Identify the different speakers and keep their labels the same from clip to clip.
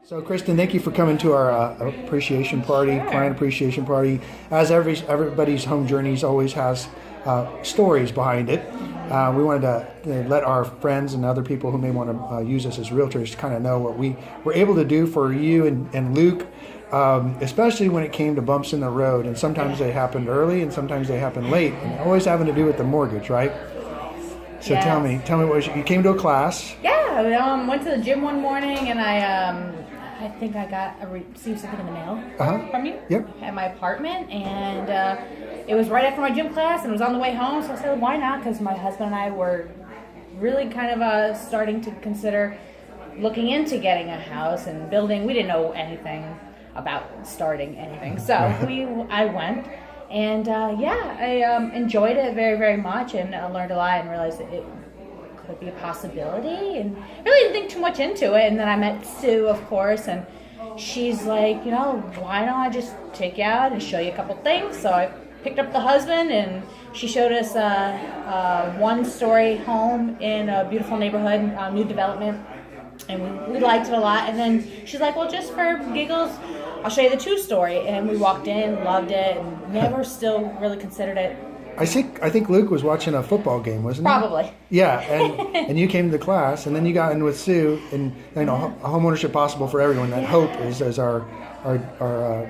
Speaker 1: So, Kristen, thank you for coming to our appreciation party, client appreciation party. As everybody's home journeys always has stories behind it. We wanted to let our friends and other people who may want to use us as realtors kind of know what we were able to do for you and Luke, especially when it came to bumps in the road. And sometimes they happened early and sometimes they happened late, and always having to do with the mortgage, right? So
Speaker 2: yes.
Speaker 1: tell me what you came to a class.
Speaker 2: Yeah, I went to the gym one morning and I think I received something in the mail from you at my apartment, and it was right after my gym class and it was on the way home, so I said, why not? Because my husband and I were really kind of starting to consider looking into getting a house and building. We didn't know anything about starting anything, so I went. And I enjoyed it very, very much, and I learned a lot and realized that it could be a possibility, and really didn't think too much into it. And then I met Sue, of course, and she's like, why don't I just take you out and show you a couple things? So I picked up the husband, and she showed us a one-story home in a beautiful neighborhood, new development, and we liked it a lot. And then she's like, well, just for giggles, I'll show you the two-story. And we walked in, loved it, and never still really considered it.
Speaker 1: I think Luke was watching a football game, wasn't he?
Speaker 2: Probably.
Speaker 1: Yeah, and you came to the class, and then you got in with Sue, and home ownership possible for everyone. That hope is as our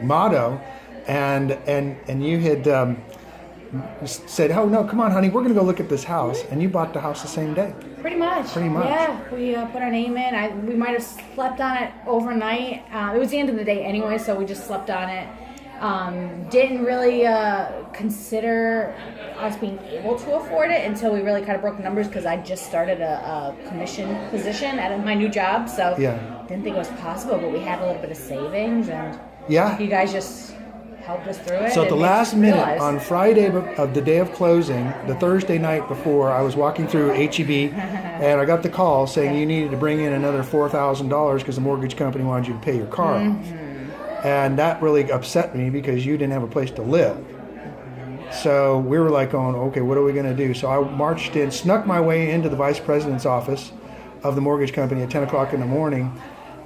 Speaker 1: motto, and you had said, oh no, come on, honey, we're going to go look at this house, and you bought the house the same day.
Speaker 2: Pretty much. Yeah, we put our name in. We might have slept on it overnight. It was the end of the day anyway, so we just slept on it. Didn't really consider us being able to afford it until we really kind of broke numbers, because I just started a commission position at my new job, so didn't think it was possible, but we had a little bit of savings, and you guys just helped us through it.
Speaker 1: So at the last minute, on Friday of the day of closing, the Thursday night before, I was walking through HEB, and I got the call saying you needed to bring in another $4,000 because the mortgage company wanted you to pay your car off. And that really upset me because you didn't have a place to live. So we were like going, okay, what are we going to do? So I marched in, snuck my way into the vice president's office of the mortgage company at 10 o'clock in the morning.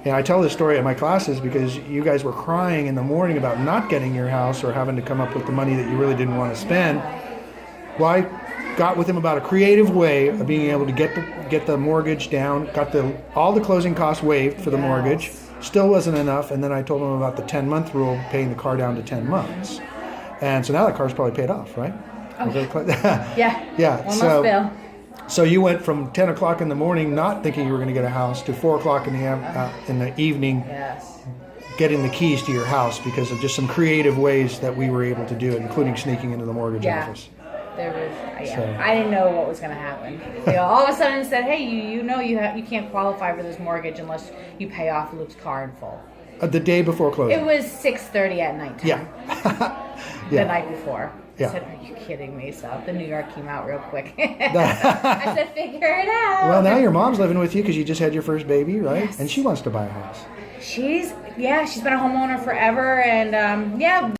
Speaker 1: And I tell this story at my classes because you guys were crying in the morning about not getting your house or having to come up with the money that you really didn't want to spend. Well, I got with him about a creative way of being able to get the mortgage down, got all the closing costs waived for the mortgage. Still wasn't enough, and then I told him about the 10-month rule, paying the car down to 10 months. And so now the car's probably paid off, right?
Speaker 2: Yeah. One month bill.
Speaker 1: So you went from 10 o'clock in the morning not thinking you were going to get a house to 4 o'clock in the evening getting the keys to your house because of just some creative ways that we were able to do it, including sneaking into the mortgage office.
Speaker 2: I didn't know what was going to happen. All of a sudden it said, hey, you can't qualify for this mortgage unless you pay off Luke's car in full.
Speaker 1: The day before closing.
Speaker 2: It was 6:30 at night. The night before. I said, are you kidding me? So the New York came out real quick. I said, figure it out.
Speaker 1: Well, now your mom's living with you because you just had your first baby, right?
Speaker 2: Yes.
Speaker 1: And she wants to buy a house.
Speaker 2: She's been a homeowner forever, and